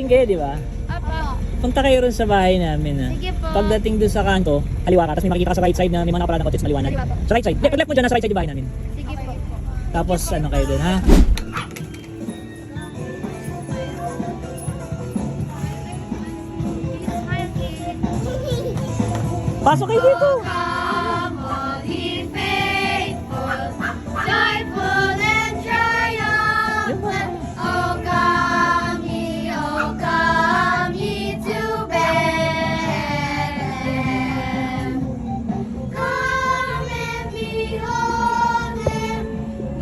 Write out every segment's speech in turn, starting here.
Galing kayo, di ba? Apo. Punta kayo ron sa bahay namin ha. Sige po. Pagdating doon sa kanto, kaliwa ka, tapos may makikita ka sa right side na may mga nakaparada ng kotse na maliwanag. Kaliwa po. Sa right side. Pag left mo dyan, nasa right side yung bahay namin. Sige po. Tapos ano kayo doon ha? Pasok kayo dito! Come all ye faithful, joyful and triumphant. Oh come ye to Bethlehem. Come and behold him,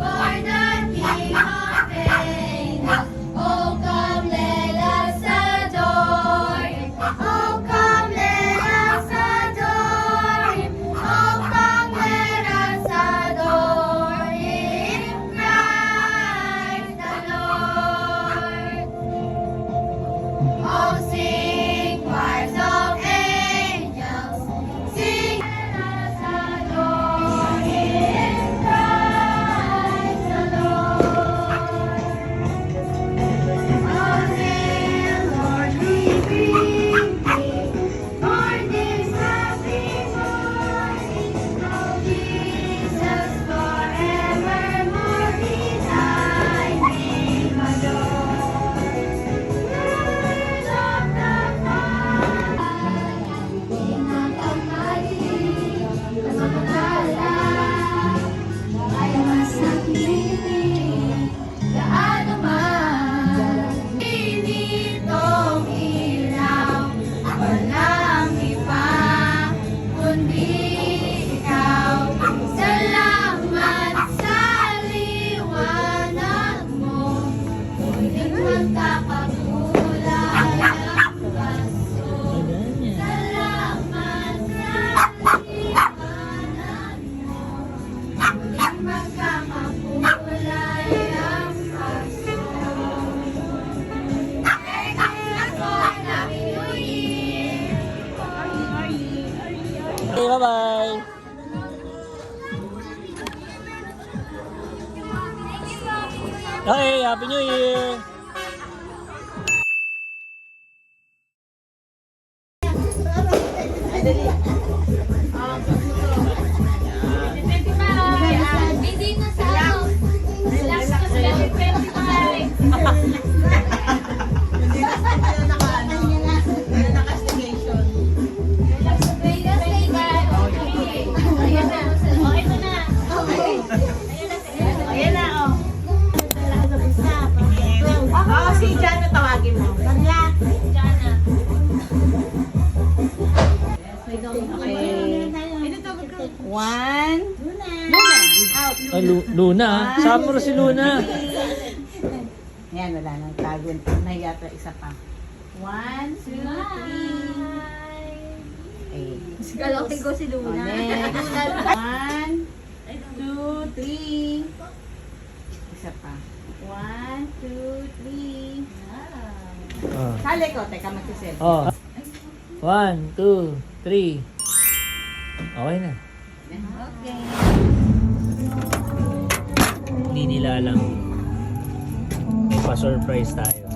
born the King of Ages. Oh come let us adore him. Oh come let us adore him. Oh come let us adore him, Christ the Lord. Oh sing choirs of angels, sing let us adore him, Christ the Lord. Oh hail Lord, we greet thee, for this happy morning, oh Jesus, forevermore be thy name adored. Word of the Father, pinagkamali, kasagala, ay masakitin, gaano man. Initong ilaw, walang iba, kundi ikaw. Salamat sa liwanag mo, muling magkakakulay ang paso. Salamat sa liwanag mo, muling magkakakulay ang paso. Okay, bye-bye! Okay, Happy New Year! Hindi na sa ano. Relax ka sa Si Jana tawagin mo. One. Luna. Out. Oh, Luna. Saan mo si Luna? Ayan, wala nang tago. Nahiya pa isa pa. 1, 2, 3. Galotin ko si Luna. 1, 2, 3. Isa pa. 1, 2, 3. Oh. Sali ko. Teka, magsiselfie. Oh. 1, 2, 3. Okay na. Okay. Hindi nila alam. May pa-surprise tayo.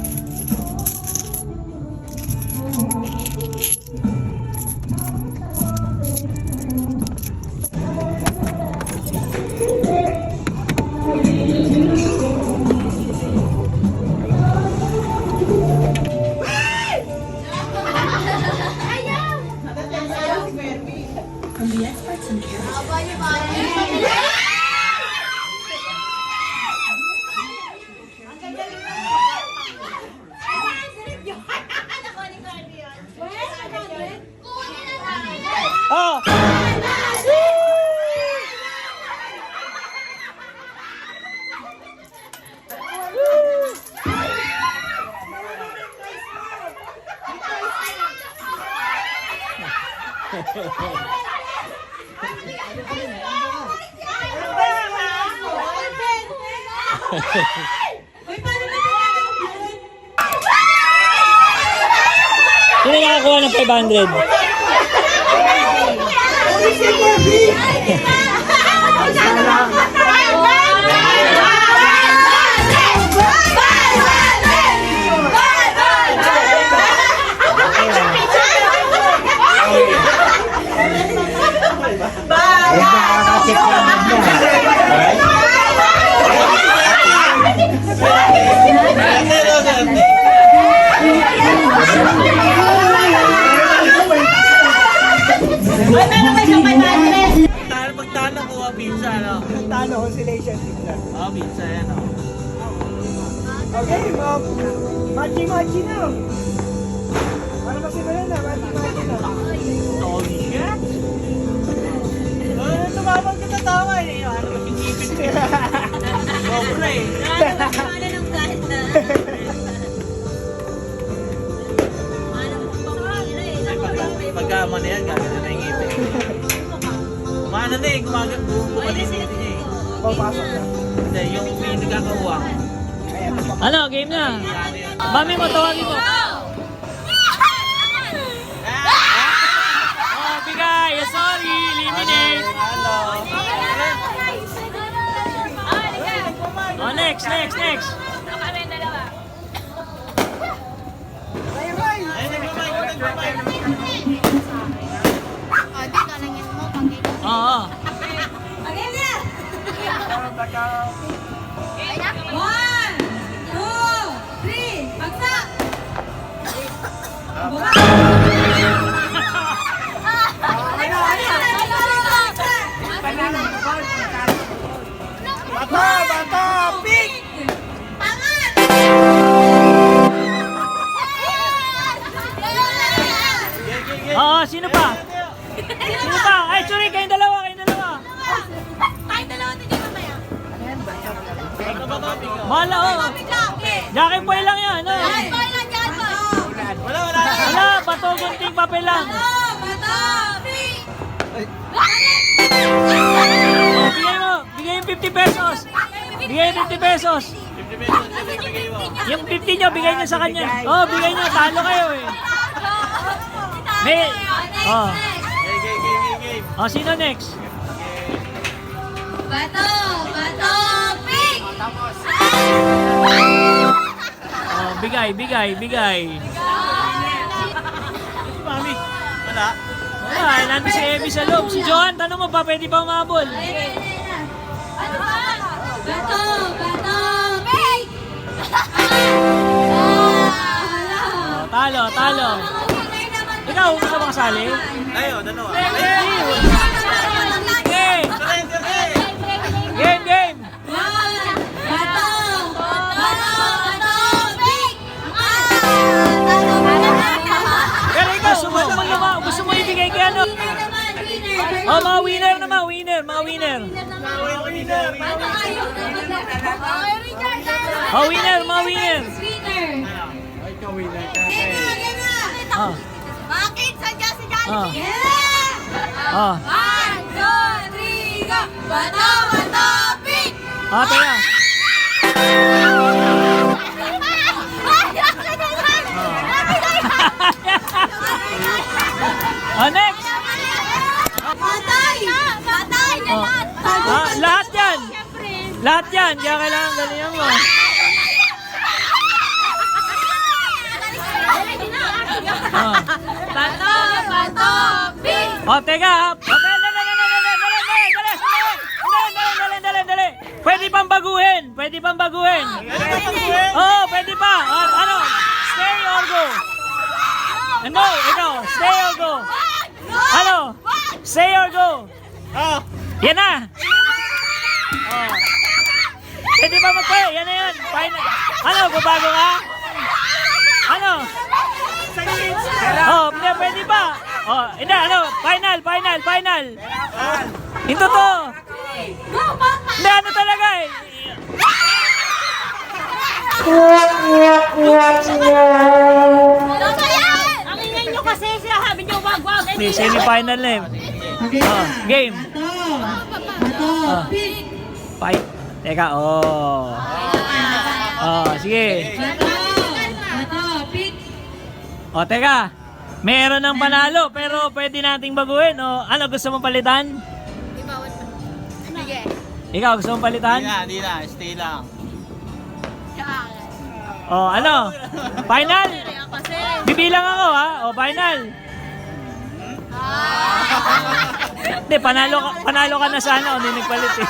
Oh! Sino nakakuha ng 500? Imagine mo. Para kasi ba yun na? Imagine mo. Holy shit! Tumawag ka na tama eh. Ano ba pinipit ko? Sobra eh. Ano ng kahit na? Ano mo pamira eh. Pagka man yan, gagana na yung ngipin. Kumana na eh, bumalik niya eh. Papasok na. Hindi, yung may nagkakawa. Ayan. Ano, game na. Mami mo, tawagin mo. Oh, bigay. Sorry, eliminate. Oh, next. Oo. One, two, three, bagsak! Bato! Pink! Oo, sino pa? Sino pa? Ay, sorry, kayong dalawa. Mala, oh. Jackie Boy lang yan, oh. Wala, bato, gunting, papel lang. Oh, bigay yung 50 pesos. Bigay yung 50 pesos. Yung 50 nyo, bigay nyo sa kanya. Oh, bigay nyo, talo kayo eh. May, oh. Oh, sino next? Bato, pink! Oh, bigay. Mami, wala. Wala, nandun si Abby sa loob. Si Johan, tanong mo pa, pwede pa umabol. Ano ba? Bato, pink! Talo. Ikaw, gusto mo kasali? Ayo, dalawa. Game. Bato, pink! Pero ikaw, gusto mo ibigay kay ano? Oh, mga winner. Oh, winner. Oh. Bakit? Sadya si Jollibee? Ah. Yeah! Oh. 1, 2, 3, go! Bato, pink! Oh, teka. Oh, next. Patay! Oh. Lahat yan. Kaya kailangan galingan mo. Oh. Bato, pink! Oh, teka. Dali. Pwede pang baguhin. Oh, pwede pa. Ano? Stay or go? No, ikaw. Stay or go? Ano? Stay or go? Oh, Yan na. Oh. Pwede ba magpay? Yan na yan. Final. Ano? Babago ka? Ano? Oh, pwede pa. Oh, hindi. Ano? Final. Ito to. Hindi, ano talaga eh. Ano ba yan? Ang ingay nyo kasi sinasabi nyo wag. Hindi, semi-final na eh. Oh, game. Oh. Fight. Teka, oh. Oh, sige. Oh, teka. Meron ng panalo, pero pwede nating baguhin. Oh, ano, gusto mong palitan? Sige. Ikaw, gusto mong palitan? Hindi na. Stay lang. Oh, ano? Final? Kasi. Bibilang ako, ha? Oh, final. Hindi, panalo ka na sana kung hindi nagpalit eh.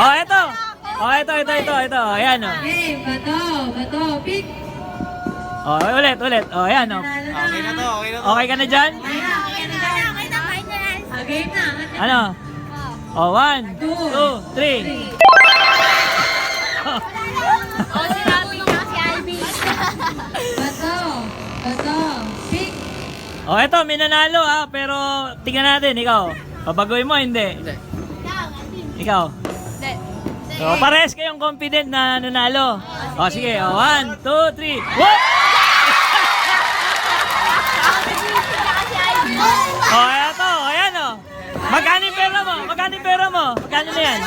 Oh, ito. Ayan, oh. Bato, pink! Oh, ulit. Oh, ayan, oh. Okay na to. Okay ka na dyan? Okay na. Ano? Oh, 1, 2, 3. Oh, sinabi niya si Ivy. Pick. Oh, eto, may nanalo ha, pero tingnan natin, ikaw. Pabagoy mo, hindi. Ikaw. Hindi. So, pares kayong confident na nanalo. O, sige. O, 1, 2, 3. Whoop! O, eto. Ayan o. Magkano yung pera mo? Magkano yung pera mo? Magkano na yan?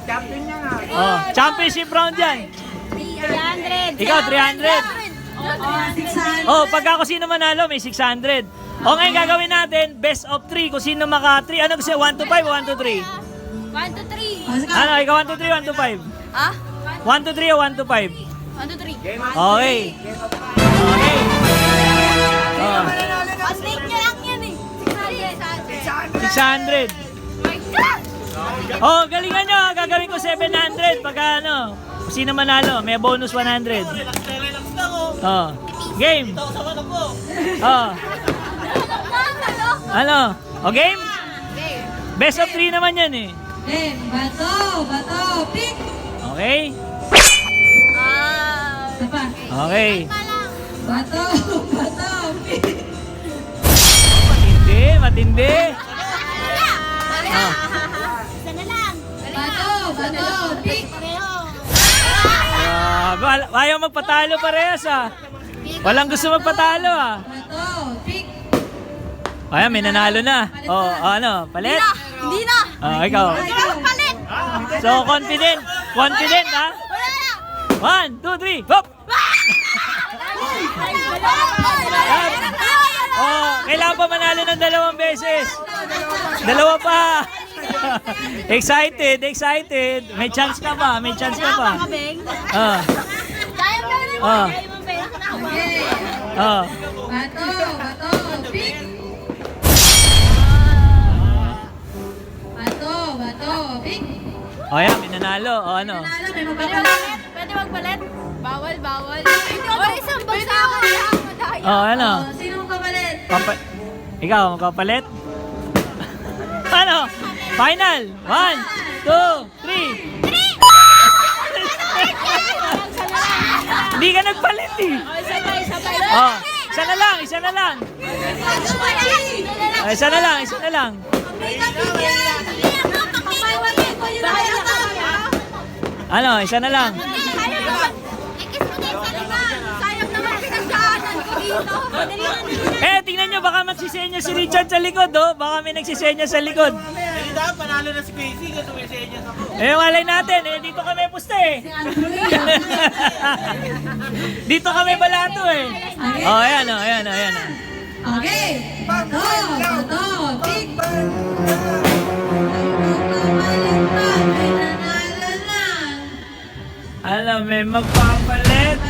Captain niya nga. O, championship round yan. 300. Ikaw, 300. Oh, pagka kung sino manalo, may 600. O, ngayon gagawin natin, best of 3. Kung sino maka 3. Ano gusto? 1 to 5 o 1 to 3? 1 to 3. Ano, ikaw 1 to 3 1 to 5? Ah? 1 to 3 o 1 to 5? 1 to 3. Okay. Okay. Oh, Pasnik niya lang yan eh. 600. My God! Oh, galingan nyo. Gagawin ko 700 pagka ano. Kung sino manalo, may bonus 100. Oh. Game. Oh. Ano? O game? Best of 3 naman yan eh. Bato, pick. Okay? Isa pa. Okay. Bato, pick. Matindi, matindi. Oh. Isa na lang. Bato, pick. Ayaw magpatalo parehas ah. Walang gusto magpatalo ah. Bato, pick. Ayan, may nanalo na. Oh, ano, palit? Hindi na. Oh, ikaw. Hindi na magpalit. So, confident. Confident ha? Wala na. 1, 2, 3. Hop! Oh, kailangan pa manalo ng 2 beses. 2 pa. Excited, excited. May chance ka pa, may chance ka pa. Oh. Kaya mo na Oh. Oh. Bato, pick. Bato, pick. Oh, yan, may nanalo. Oh, ano? Pwede magpalit? Bawal. Oh, isang bagsa ako na madaya. Oh, ano? Sino magpapalit? Ikaw, magpapalit? Ano? Final! 1, 2, 3. Hindi ka nagpalit eh. Sabay. Oh, isa na lang, isa na lang. Oh, isa na lang, isa na lang. Ano, isa na lang. Sayang naman pinagdaanan ko dito. Eh, tingnan nyo, baka magsisenya si Richard sa likod, oh. Baka may nagsisenya sa likod. Hindi dapat panalo na si Casey kasi may senyas ako. Eh, malay natin, eh, dito kami pusta eh. Dito kami balato eh. Oh, ayan, oh, ayan, oh, ayan. Oh. Okay. Bato, pick. Alam, may magpapalit.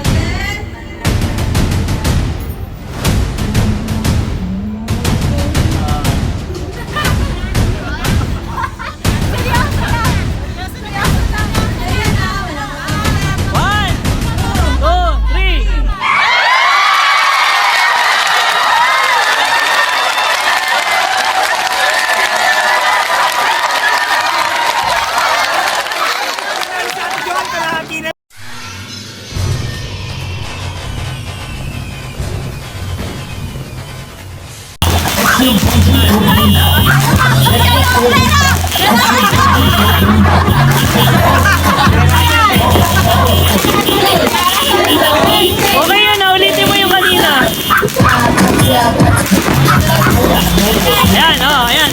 One, two, three. Okay yun, ulitin mo yung kanina. Ayan, oh, ayan.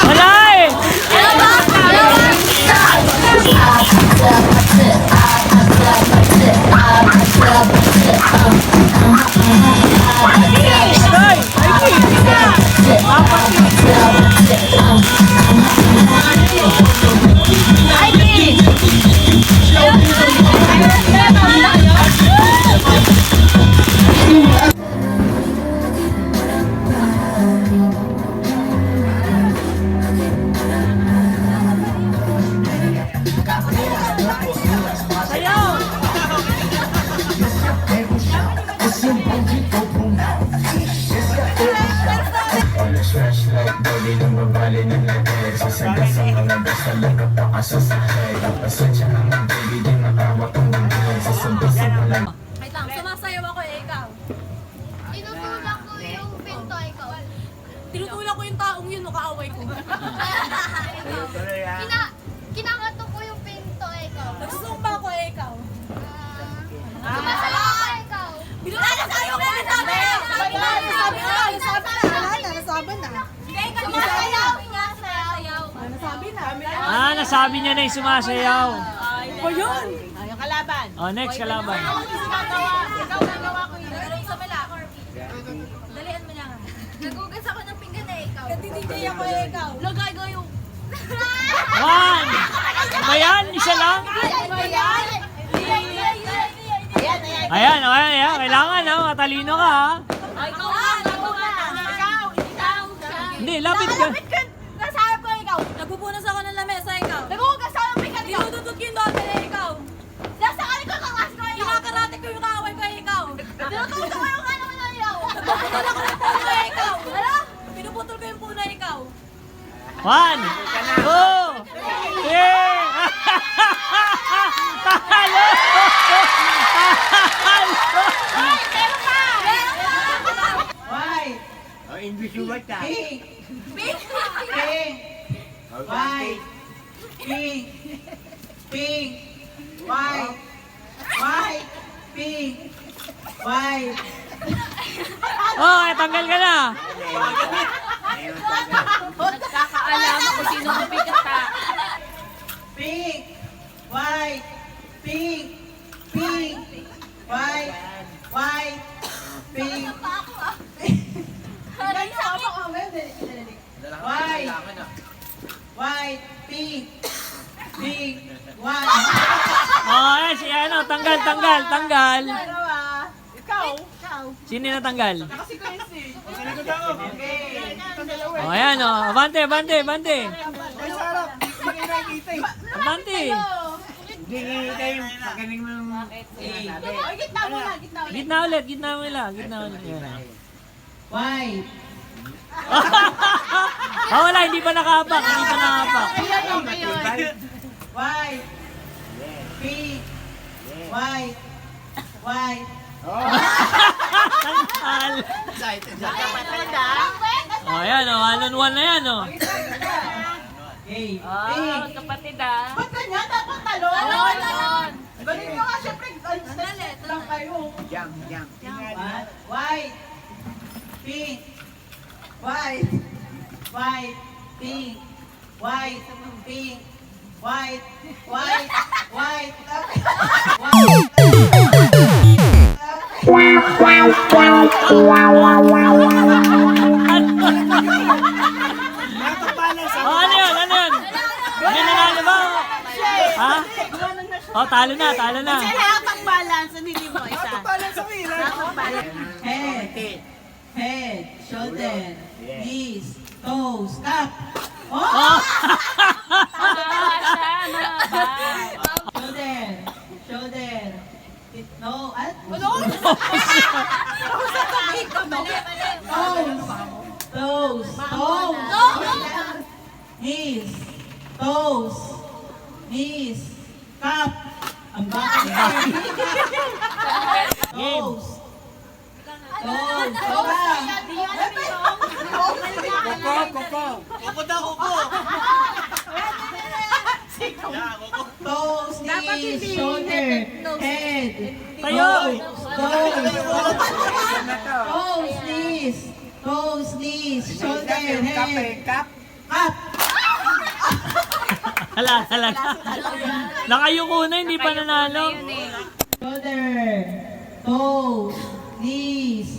Wala eh. Stay! flashlight, baby, lumabali ng lahat. Sasagot sa mga basta lang kapakasasakay. Pasensya ka na, baby, di maawak ang bangkay. Sasagot sa mga Wait lang, sumasayaw ako eh, ikaw. Tinutulak ko yung pinto, ikaw. Tinutulak ko yung taong yun, kaaway ko. Kinakatok ko yung pinto, ikaw. Nagsusumpa ko eh, ikaw. Sumasayaw ako, ikaw. Nasasayaw ko! Nasabi na! Sumasayaw! Sumasayaw! Nasabi niya na yung sumasayaw. Ba yun? Yung kalaban. Oh, next kalaban. Ikaw nagawa ko yun. Nagkaroon sa mala. Dalian mo lang. Nagugas ako ng pinggan na ikaw. Nagdi-DJ ako eh, ikaw. Lagay ko yung... One! Ano yan? Isa lang? Ayan. Ayan. Kailangan ha, matalino ka ha. Ikaw na! Hindi, lapit ka. Nasayap ko ikaw. Nagpupunas ako ng lamesa ikaw. Nagugas ako ng pinggan ikaw. Dinududot ko yung dote eh, ikaw. Nasa kalit ko kakas ko ikaw. Kinakarate ko yung kaaway ko eh, ikaw. Tinutulak ko yung ano na ikaw. Pinuputol ako yung puno eh, ikaw. Ano? Pinuputol ko yung puno eh, ikaw. 1, 2, 3. Talo! White. Oh, invisible ka. Pink. Pink! Pink. White. Pink. Pink. White. White. Pink. White. Oh, tanggal ka na. Alam ako sino mabigat ka. Pink. White. Pink. Pink. White. White. Pink. White. White. Pink. Pink. White. Oh, ayan si ano, tanggal. Ikaw. Sino na tanggal? Sa likod ako. Oh, ayan oh. Abante. Ay, sarap. Hindi kayo nakikita eh. Abante. Hindi kayo pagaling mo ng Gitna ulit. Yan. White. Wala, hindi pa nakahapak. White. Pink. White. White. Tanggal. Oh, ayan oh. 1-on-1 na yan oh. Okay. Pink. Kapatid ah. Ba't ganyan? Dapat talo. Talon! Balik nyo nga, syempre. Lang kayo. jam. White. Pink. White. White. Pink. White. Pink. White. White. White. Nakapala sa... Oh, ano yun? May nanalo ba? Ha? Oh, talo na. Nakapag-balance. Hindi mo isa. Nakapala sa mira. Head, shoulder, knees, toes, stop. Oh! Shoulder. No, at? Toes. Knees. Cup. Ang bakit. Game. Kuko daw, kuko. Toes, knees, shoulder, head. Tayo. Toes, knees, shoulder, head. Kap. Cup. Hala. Nakayuko na, hindi pa nanalo. Shoulder, toes, knees,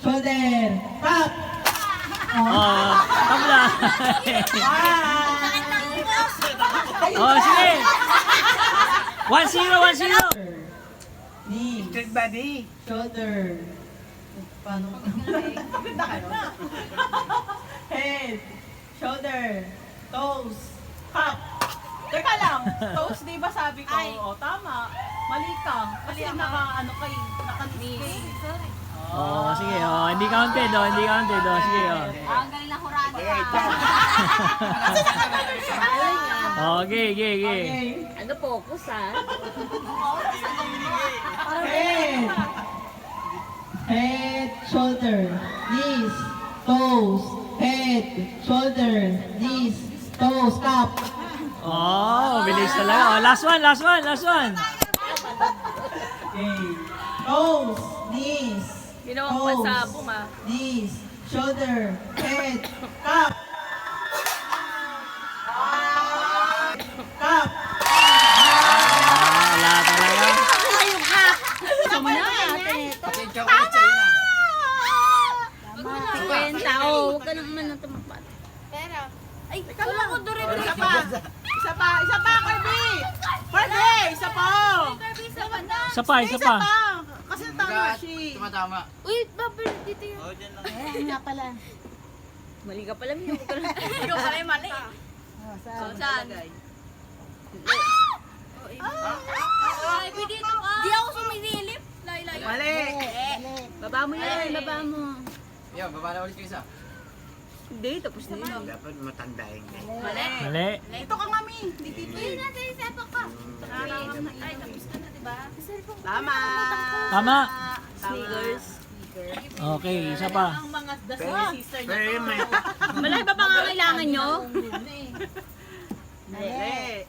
shoulder, cup. Oh, tabla. Oh, sige. 1-0. Knees, Street body. shoulder. Paano? Head, shoulder, toes, cup. Teka lang, toes, di ba sabi ko? O, tama. Mali ka. Kasi naka-ano kayo, naka-knee. Oh, sige. Oh, hindi counted. Oh, hindi counted. Oh, sige. Oh. Ang galing ng hurado. Okay, okay, okay. Ano focus ah? Head. Head, shoulder, knees, toes. Head, shoulder, knees, toes, up. Oh, bilis talaga. Oh, last one, last one, last one. Okay. Toes, knees, Ginawang toes, pansabong ah. knees, shoulder, head, up. Up. Wala talaga. Pasensya ko ulit sa'yo na. Kwenta, huwag ka naman na tumapat. Pera. Ay, wala ko doon rin. Isa pa. Isa pa. Isa pa, Kirby. Kirby, isa pa. Isa pa, isa pa. Kasi tama si. Tumatama. Uy, babal dito yun. Oh, dyan lang. Mali ka pala, Mio. Ikaw pala yung mali. Saan? Ay, dito ka. Di ako sumilip. Laylay. Mali. Baba mo yan, baba mo. Yo, baba na ulit kayo isa. Hindi, tapos na yun. Dapat matanda yung ganyan. Mali. Mali. Dito ka, mami. Dito. Uy, nasa isa pa ka. Ay, tapos na na, diba? Tama. Tama. Sneakers. Okay, isa pa. Ang mga dasal sister niya. Pero may... Malay ba pangangailangan nyo? Mali.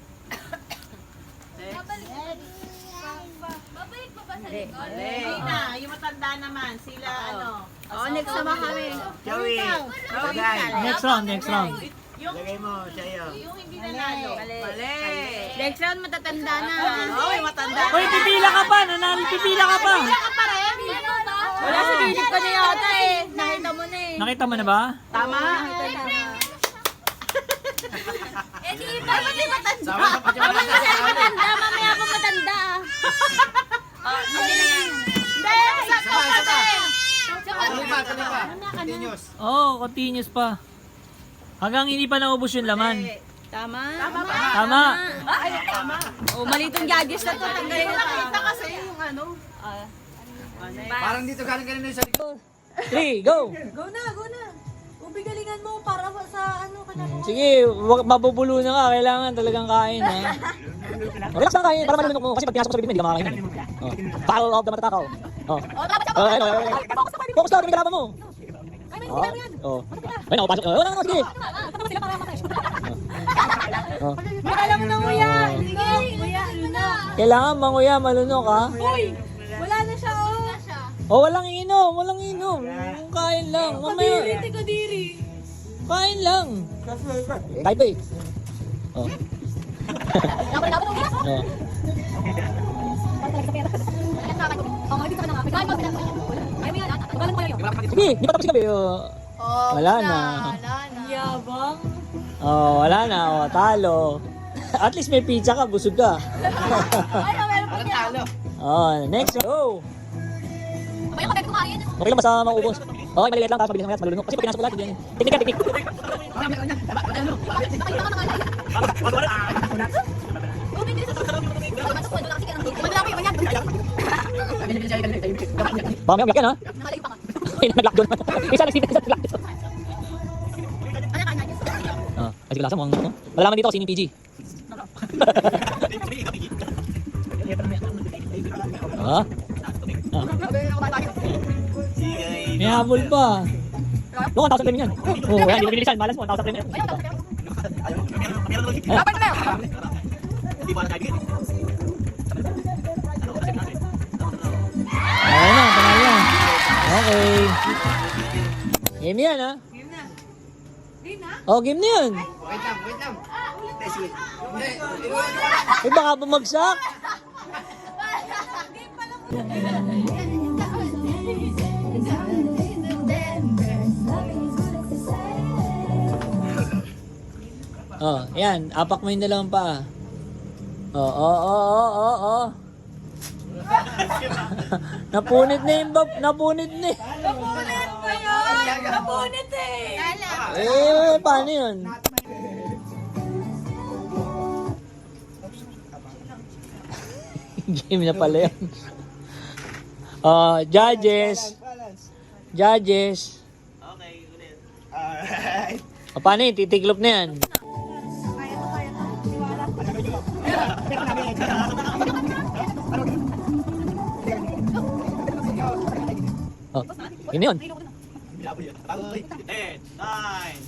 Babalik pa ba sa likod? Mali. Na, yung matanda naman. Sila ano. Oh, next naman kami. Joey! Tagay! Next round, next round. Lagay mo sa'yo. Yung hindi nanalo. Mali. Next round matatanda na. Oh, yung matanda. Hoy, pipila ka pa. Nanalo, pipila ka pa. Wala sa bilip ka na yata eh. Nakita mo na eh. Nakita mo na ba? Tama. Eh di iba. Ay, ba't di matanda? Sama ka pa dyan. Kasi matanda, mamaya pa matanda. Hindi na yan. Hindi, sa Tuloy pa, tuloy pa. Continuous. Oh, continuous pa. Hanggang hindi pa naubos yung laman. Tama. Tama. Ay, tama. Oh, malitong gadgets na to. Tanggalin na Nakita kasi yung ano. Parang dito galing na sa likod. 3, go. Go na, go na. Ubigalingan mo para sa ano ka na. Sige, wag mabubulo na ka. Kailangan talagang kain, ha? Relax lang kain, para malunok mo. Kasi pag pinasok ko sa bibig mo, hindi ka makakain. Oh. Battle of the matatakaw. Oh. Focus lang, kami mo. Oh. Ayun, pasok. Oh, wala na, sige. Oh. Alam mo na mo yan. Sige, kuya, na. Kailangan manguya, malunok, ha? Uy, wala na siya, oh. Oh, walang inom, walang inom. Kain lang, mamaya. Kadiri. Kain lang. Kahit ba eh. Oh. Oh. Sige, di pa tapos gabi. Oh. Wala na. Yabang. Oh, wala na. Oh, talo. At least may pizza ka, busog ka. Parang talo. Oh, next. Go. Okay lang, basta maubos. Okay, maliliit lang, tapos mabilis naman, malulunok. Kasi pag pinasok ko lahat, yan. Teknik yan, teknik. Baka may umiyak yan, ha? Nag-lockdown. Isa nag-lockdown. Ah, ay sige, lasa mo. Malalaman dito kung sino yung PG. Ah? Ah. May habol pa. Look, 1,000 premium yan. Oo, yan, hindi mo binilisan. Malas mo, 1,000 premium. Ayan na, panalo na. Okay. Game yan, ha? Game na. Oh, game na yun. Wait lang, wait lang. Eh, baka bumagsak. Oh, yan. Apak mo yung dalawang paa. Oh. Napunit na yung bab. Napunit na eh. Napunit eh. Paano yun? Game na pala yan. Judges. Judges. Alright. O, paano yun? Titiklop na yan. Oh, yun yun. 10, 9.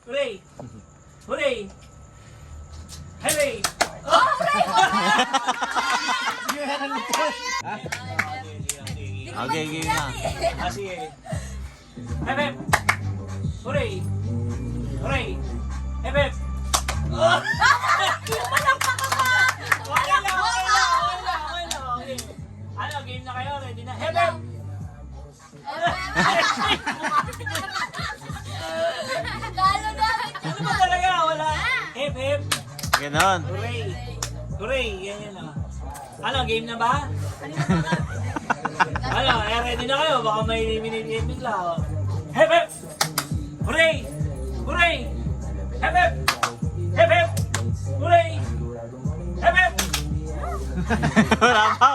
Hooray! Hooray! Hooray! Okay, game na. Ah, sige. Hep, hep! Hooray! Hooray! Hep, hep! Okay lang. Ano, game na kayo? Ready na? Hep, hep! Ano ba talaga? Wala. Hep, hep! Ganon. Hooray! Hooray! Yan o. Ano, game na ba? Ano, ready na kayo? Baka may eliminate bigla. Oh. Hep, hep! Hooray! Hooray! Hep, hep! Hep, hep! Hooray! Hep, hep! Wala pa.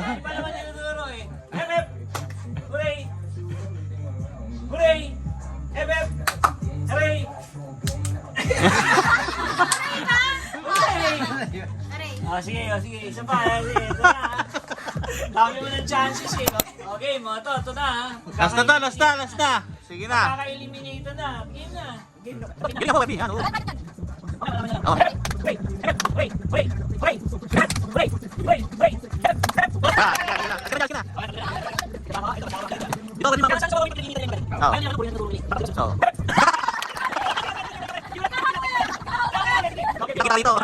Hindi pa naman tinuturo eh. Hep, hep! Hooray! Hooray! Hep, hep! Hooray! Sige. Isa pa. Sige, ito na. Dami mo ng chances eh. Okay, mga to. Ito na ha. Last na. Sige na. Kaka-eliminate na. Game na. Galing ako, baby. Ano? Kita dito.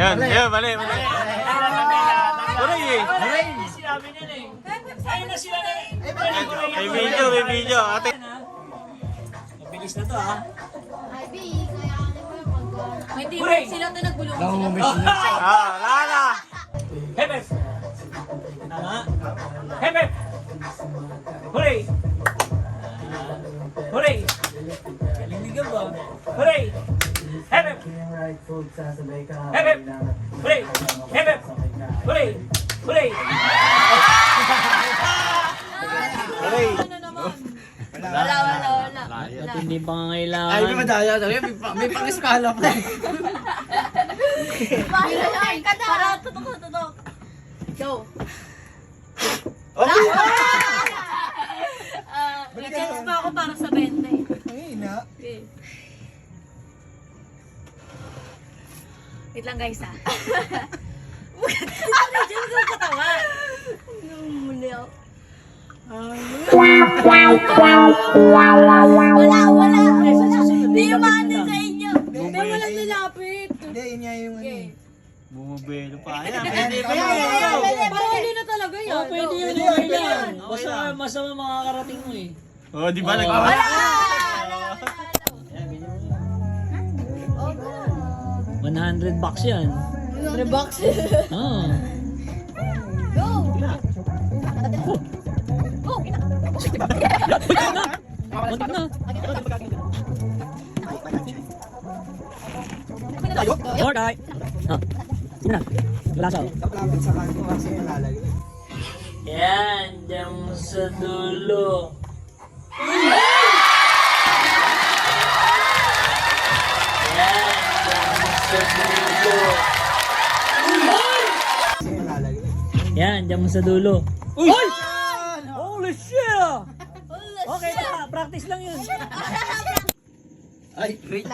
Yan, mali. Hooray eh. Sinabi niya na eh. Ayun na sila na eh. May video. Ate. Mabilis na to ha. May team Hooray! sila to nagbulungan sila. Wala na. Hep, hep! Tama. Hep, hep! Hooray! Hooray! Galing ba? Hooray! Hep, hep! Hep, hep! Hooray! Hep, hep! Hooray! Hooray! Ano naman? Wala. At hindi pa nga kailangan. Ay, may madaya talaga. May pang-escala pa. Para tutok. Go. Okay. May chance pa ako para sa 20. Ay, na. Okay. Wait lang guys ha. Diyan ko katawa. Muli ako. Wala. Hindi yung maano sa inyo. Hindi walang nilapit. Hindi, yun nga yung ano. Okay. Bumabelo pa yan. Parang hindi na talaga yun. Oh, pwede yun. Go. Okay lang. Basta masama makakarating mo eh. Oh, di ba? Wala. 100 bucks yan. 100 bucks. Oo. Go. Go. Muntik na. Alright. Sige na. Wala sa Lapit sa kanto kasi yung lalagay. Yan, dyan sa dulo. Diyan mo sa dulo. Uy! Holy shit! Okay, practice lang yun. Ay, great.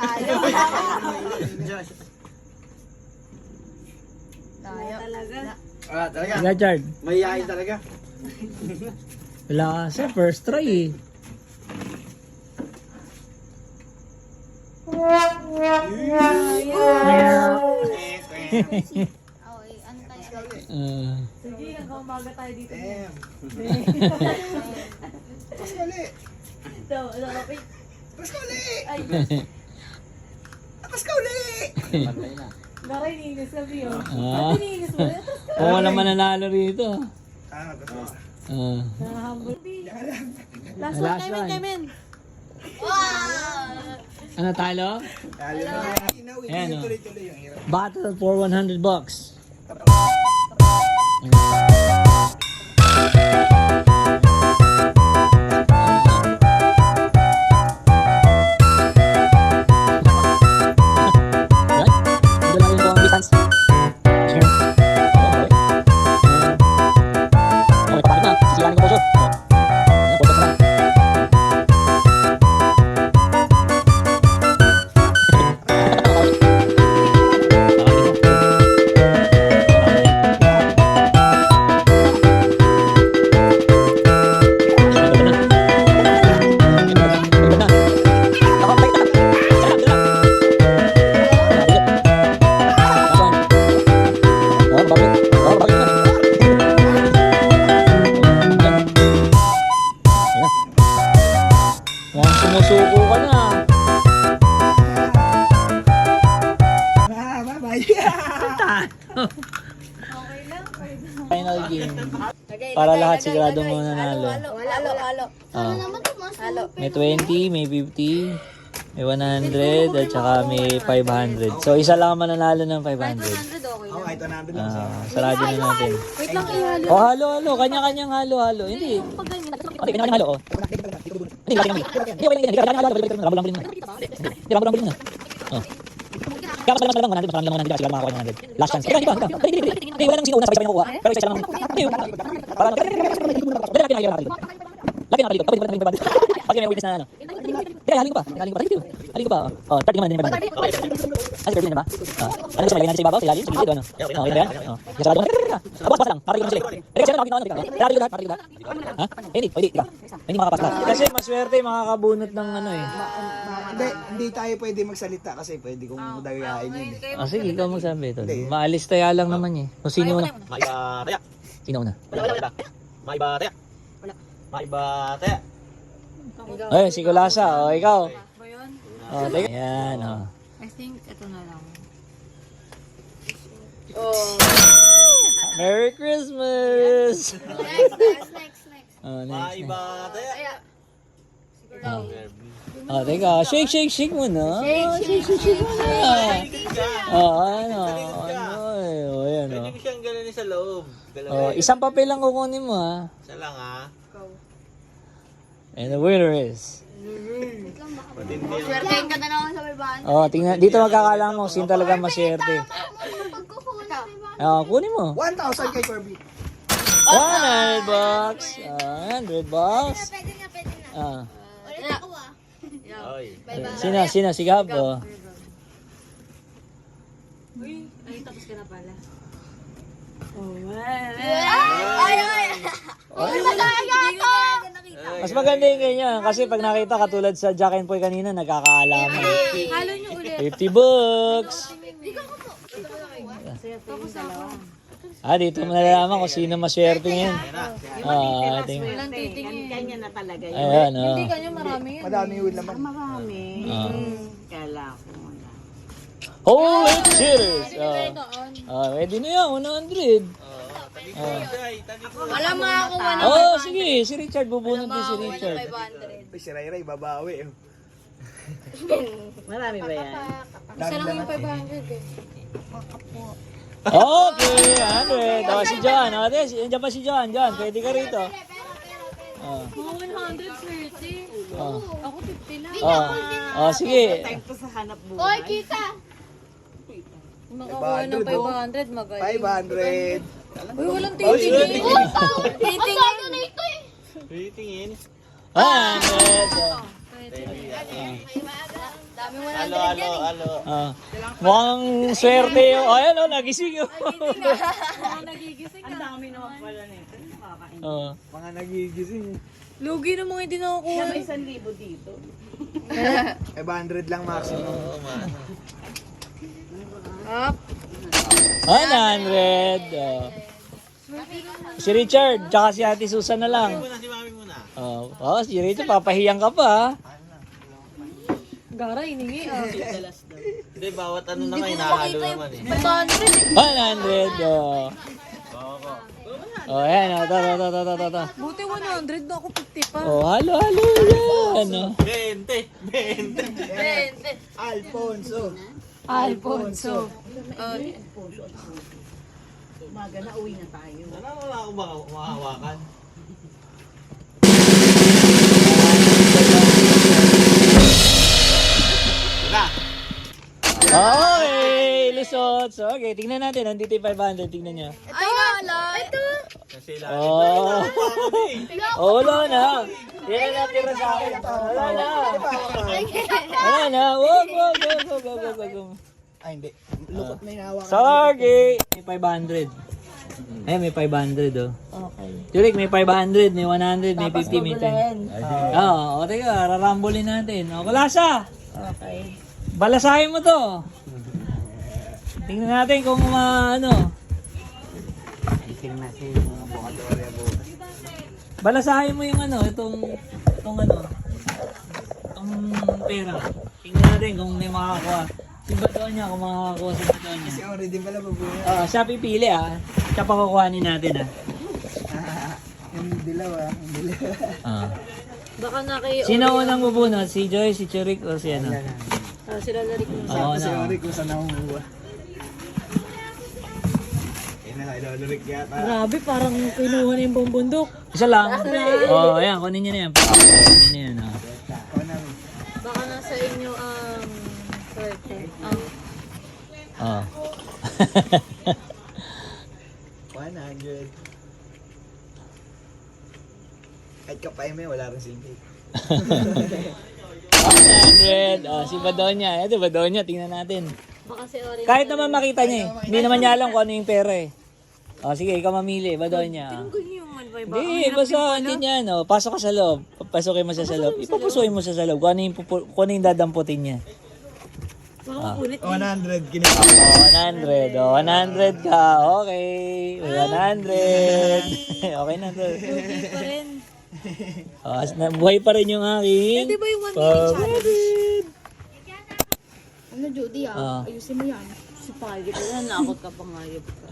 Ah, talaga. Gachard. Mahihain talaga. Wala kasi, first try eh. Oh, antay. Sige, hanggang umaga tayo dito. Damn. Pas ka uli. Ito, lapit. Pas ka uli. Ay, Pas ka uli. naray ninis sabi yun. Ah. Ba't ninis mo? Oo, walang mananalo rito. Ah, gusto. Ah. Nakahambol. Last Last one, one. Kemen. Ano talo? Talo na. Inawi. Ayan, oh. Tuloy-tuloy yung hirap. Battle for 100 bucks. Sumusuko ka na. Ah, bye-bye. Final game. Para lahat sigurado mo nanalo. Halo. Ah, Naman ito, mas may 20, may 50, may 100, at saka may 500. So isa lang ang mananalo ng 500. Oh, kahit 100 lang siya. Sarado na natin. Wait lang, ihalo. Oh, halo. Kanya-kanyang halo. Hindi. Okay, kanya-kanyang halo. Oh. Hindi, kanya-kanyang halo. Hindi, kanya-kanyang halo. Rambo-rambo na. Hindi, rambo-rambo na. Oh. Kaya mas lang 100, mas lang 100 kasi makakuha ng 100. Last chance. Hindi, wala nang sino una, sabay-sabay nang kukuha. Pero isa lang. Hindi, para laki na hirap natin. Laki na kapatid. Kapatid pa. Pag may witness na ano. Kaya halin ko pa. Halin ko pa. Oh, 30 naman din ba? Ay, 30 na ba? Ano gusto mo ilagay natin sa ibabaw? Sa ilalim? Sa gilid? Ano? Okay ba yan? Sarado mo. Abas lang. Para dito sila. Kasi ano nakita ko? Para dito lahat. Ha? Hindi, hindi makapasok lahat. Kasi maswerte makakabunot ng ano eh. Hindi tayo pwede magsalita kasi pwede kong dagayain yun eh. Ah, sige, ikaw magsabi ito. Maalis taya lang naman eh. Kung sino una? Maibataya. Sino una? Maibataya. Maibataya. Ay, si Kulasa. O, ikaw. O, teka. Ayan, o. I think ito na lang. Merry Christmas! next. Oh, next. Maibataya. Oh, teka. Shake muna. Shake muna. Oh, ano. O, yan, o. Pwede mo siyang gano'n sa loob. Oh, isang papel lang kukunin mo, ha. Isa lang ha. And the winner is... Swertein ka na naman sa baybaan. Oh, tingnan. Dito magkakala mo sino talaga maswerte. Pagkukunan. Oh, kunin mo. 1,000 kay Kirby. 100 bucks. 100 bucks. Pwede na. Ah. Ulit ako ah. Oy. Sino? Si Gab, oh. Ay, tapos ka na pala. Mas maganda yung ganyan kasi pag nakita katulad sa Jack and Poy kanina nagkakaalaman. Halo nyo ulit. 50 bucks. Dito mo nalalaman kung sino maswerte ngayon. Tingnan. Walang titingin. Kanya na talaga yun. Ayan, oh. Hindi kanya marami yun. Madami yung laman. Marami. Ah. Kala ko muna. Holy cheers! Ready na yan, 100. Wala makakuha na. Oh, sige, si Richard, bubunod din si Richard. 500. Uy, si Ray, babawi. Marami ba yan? Isa lang yung 500 eh. Okay, 100. Oh, si John. Diyan pa si John. John, pwede ka rito. Mga 100 swerte. Ako 50 lang. Sige. Time ko sa hanap buhay. Oy, kita. Makakuha ng 500, magaling. 500. Uy, walang titingin. Titingin. na ito eh. Titingin. 100. Oh. Dami mo na. Alo. Mukhang swerte yun. Oh, ayan o, nagising yun. Nagigising Ang na. dami naman pala nito. Nakakain. Oh. Mga nagigising. Lugi na mga hindi nakakuha. May 1,000 dito. 500 lang maximum. Oo, man. Up. 100. Oh. Si Richard, tsaka si Ate Susan na lang. Muna, si mami muna. Oh, si Richard, papahiyang ka pa. Gara, iningi ah. Hindi, bawat ano naman, hinahalo naman eh. 100. Oh. Oh, ayan. Oh, to. Buti 100 na ako 50 pa. Oh, halo. Yan. Oh. 20. Alfonso. Alfonso. Umaga na, uwi na tayo. Wala akong makahawakan. Wala. Okay, lusot. So, okay, tingnan natin. Nandito yung 500. Tingnan nyo. Ay, wala. Ito. Kasi Oh. Oh, wala na. Yan na natira sa akin. Wala na. Wala na. Go. Ay, hindi. Lukot na yung hawakan. Sorry. May 500. Eh, may 500 oh. Okay. Jurik, may 500, may 100, may 50, may 10. Oo, teka, rarambulin natin. O, kulasa. Okay. Balasahin mo to. Tingnan natin kung ano. Tingnan natin yung mga bukadorya bukas. Balasahin mo yung ano, itong pera. Tingnan natin kung may makakakuha. Si Badoon niya, kung makakakuha si Badoon niya. Si Ori din pala babuya. Siya pipili Siya pakukuhanin natin Yung dilaw yung dilaw. Baka na kayo. Sino unang bubunot? Si Joy, si Churik, o si ano? Sila na rin. Oo Si na. Ori kung saan nakukuha. Ilolurik yata. Grabe, parang kinuha na yung bumbundok. Isa lang. Ayan, kunin niyo na yan. Kunin niyo yan. Ako na. Baka nasa inyo ang swerte. Oh. 100. Kahit kapay may wala rin silbi. 100. Si Badonya. Ito, Badonya. Tingnan natin. Baka si Ori. Kahit naman makita niya Hindi naman niya alam kung ano yung pera sige, ikaw mamili. Badonya. Ganyan yung manbay ba? Hindi, basta hindi niya. Pasok ka sa loob. Pasukin mo siya sa loob. Ipapusuin mo siya sa loob. Kung ano yung dadamputin niya. Baka ulit. 100 kinita. 100. 100 ka. Okay. 100. Okay na to. Lugi pa rin. Buhay pa rin yung aking. Pwede ba yung 1 minute challenge? Ano, Judy Ah. Ayusin mo yan. Si Pagit, nanakot ka pa ngayop ka.